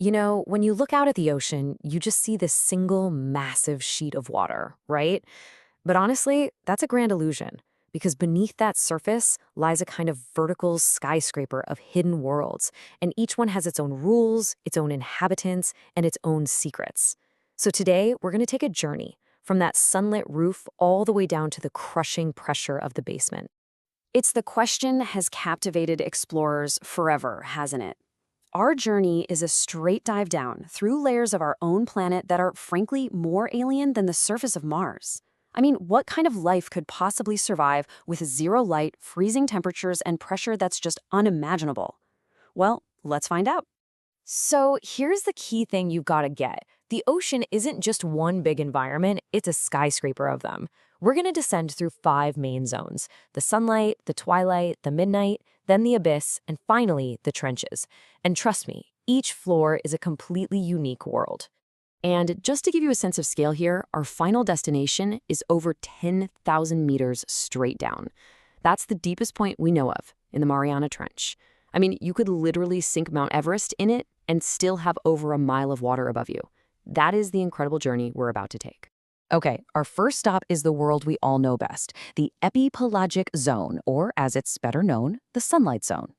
You know, when you look out at the ocean, you just see this single massive sheet of water, right? But honestly, that's a grand illusion because beneath that surface lies a kind of vertical skyscraper of hidden worlds, and each one has its own rules, its own inhabitants, and its own secrets. So today, we're going to take a journey from that sunlit roof all the way down to the crushing pressure of the basement. It's the question has captivated explorers forever, hasn't it? Our journey is a straight dive down through layers of our own planet that are, frankly, more alien than the surface of Mars. I mean, what kind of life could possibly survive with zero light, freezing temperatures, and pressure that's just unimaginable? Well, let's find out. So here's the key thing you've got to get. The ocean isn't just one big environment, it's a skyscraper of them. We're going to descend through five main zones: the sunlight, the twilight, the midnight, then the abyss, and finally the trenches. And trust me, each floor is a completely unique world. And just to give you a sense of scale here, our final destination is over 10,000 meters straight down. That's the deepest point we know of in the Mariana Trench. I mean, you could literally sink Mount Everest in it and still have over a mile of water above you. That is the incredible journey we're about to take. Okay, our first stop is the world we all know best, the epipelagic zone, or as it's better known, the sunlight zone.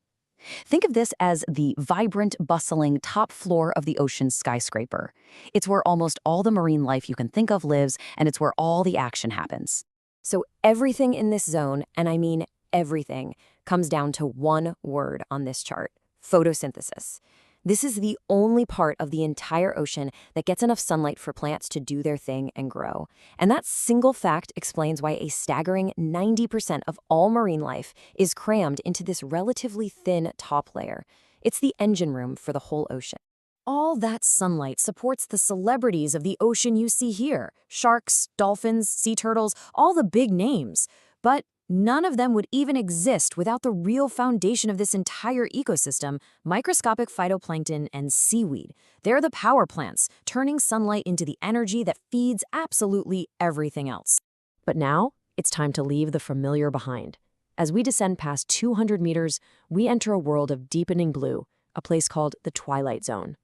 Think of this as the vibrant, bustling top floor of the ocean's skyscraper. It's where almost all the marine life you can think of lives, and it's where all the action happens. So everything in this zone, and I mean everything, comes down to one word on this chart: photosynthesis. This is the only part of the entire ocean that gets enough sunlight for plants to do their thing and grow. And that single fact explains why a staggering 90% of all marine life is crammed into this relatively thin top layer. It's the engine room for the whole ocean. All that sunlight supports the celebrities of the ocean you see here: sharks, dolphins, sea turtles, all the big names. But none of them would even exist without the real foundation of this entire ecosystem: microscopic phytoplankton and seaweed. They're the power plants, turning sunlight into the energy that feeds absolutely everything else. But now, it's time to leave the familiar behind. As we descend past 200 meters, we enter a world of deepening blue, a place called the Twilight Zone.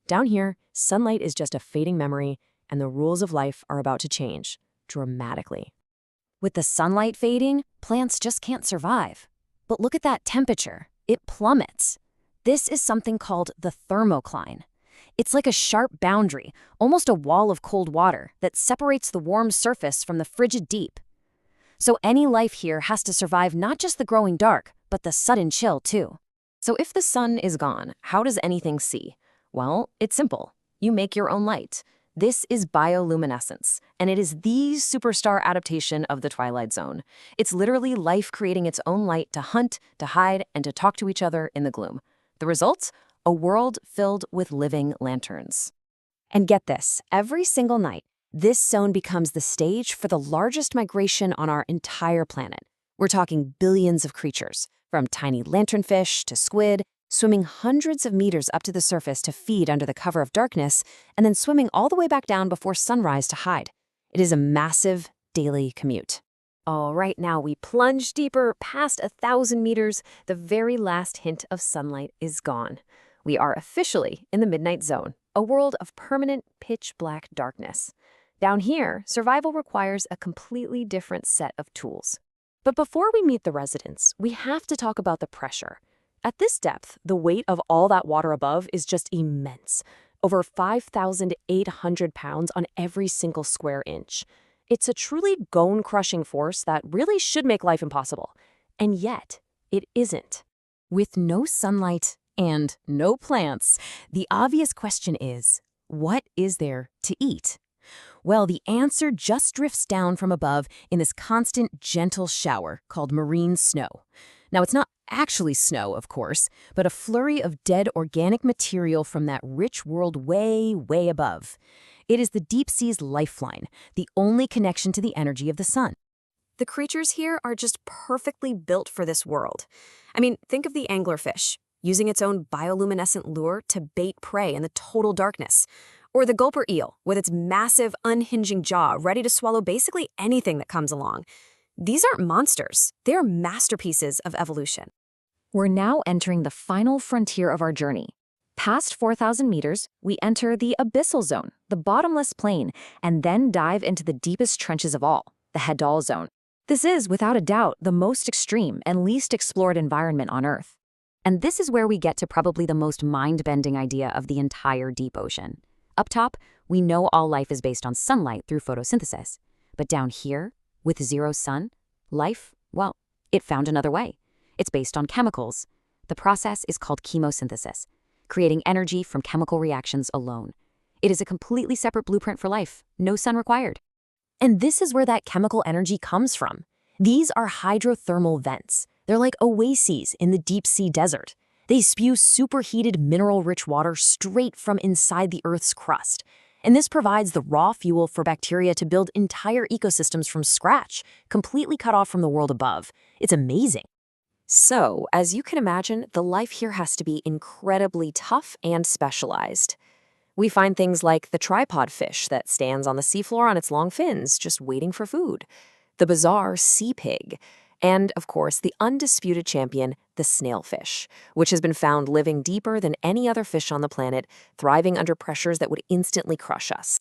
Down here, sunlight is just a fading memory, and the rules of life are about to change dramatically. With the sunlight fading, plants just can't survive. But look at that temperature. It plummets. This is something called the thermocline. It's like a sharp boundary, almost a wall of cold water, that separates the warm surface from the frigid deep. So any life here has to survive not just the growing dark, but the sudden chill too. So if the sun is gone, how does anything see? Well, it's simple. You make your own light. This is bioluminescence, and it is the superstar adaptation of the Twilight Zone. It's literally life creating its own light to hunt, to hide, and to talk to each other in the gloom. The result? A world filled with living lanterns. And get this, every single night, this zone becomes the stage for the largest migration on our entire planet. We're talking billions of creatures, from tiny lanternfish to squid, swimming hundreds of meters up to the surface to feed under the cover of darkness, and then swimming all the way back down before sunrise to hide. It is a massive daily commute. All right, now we plunge deeper past 1,000 meters. The very last hint of sunlight is gone. We are officially in the midnight zone, a world of permanent pitch-black darkness. Down here, survival requires a completely different set of tools. But before we meet the residents, we have to talk about the pressure. At this depth, the weight of all that water above is just immense, over 5,800 pounds on every single square inch. It's a truly bone-crushing force that really should make life impossible. And yet, it isn't. With no sunlight and no plants, the obvious question is, what is there to eat? Well, the answer just drifts down from above in this constant, gentle shower called marine snow. Now, it's not actually snow, of course, but a flurry of dead organic material from that rich world way, way above. It is the deep sea's lifeline, the only connection to the energy of the sun. The creatures here are just perfectly built for this world. I mean, think of the anglerfish, using its own bioluminescent lure to bait prey in the total darkness. Or the gulper eel, with its massive, unhinging jaw ready to swallow basically anything that comes along. These aren't monsters. They're masterpieces of evolution. We're now entering the final frontier of our journey, Past 4,000 meters, we enter the abyssal zone, the bottomless plain, and then dive into the deepest trenches of all, the Hadal zone. This is, without a doubt, the most extreme and least explored environment on Earth. And this is where we get to probably the most mind-bending idea of the entire deep ocean. Up top, we know all life is based on sunlight through photosynthesis. But down here, with zero sun, life, well, it found another way. It's based on chemicals. The process is called chemosynthesis, creating energy from chemical reactions alone. It is a completely separate blueprint for life, no sun required. And this is where that chemical energy comes from. These are hydrothermal vents. They're like oases in the deep sea desert. They spew superheated mineral-rich water straight from inside the Earth's crust. And this provides the raw fuel for bacteria to build entire ecosystems from scratch, completely cut off from the world above. It's amazing. So, as you can imagine, the life here has to be incredibly tough and specialized. We find things like the tripod fish that stands on the seafloor on its long fins, just waiting for food, the bizarre sea pig, and, of course, the undisputed champion, the snailfish, which has been found living deeper than any other fish on the planet, thriving under pressures that would instantly crush us.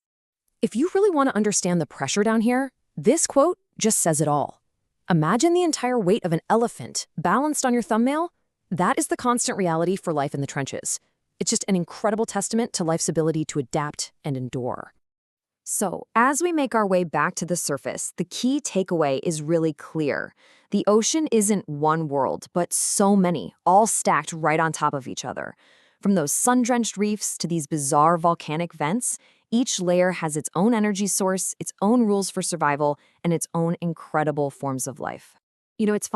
If you really want to understand the pressure down here, this quote just says it all. Imagine the entire weight of an elephant balanced on your thumbnail. That is the constant reality for life in the trenches. It's just an incredible testament to life's ability to adapt and endure. So, as we make our way back to the surface, the key takeaway is really clear. The ocean isn't one world, but so many, all stacked right on top of each other. From those sun-drenched reefs to these bizarre volcanic vents, each layer has its own energy source, its own rules for survival, and its own incredible forms of life. You know, it's fun.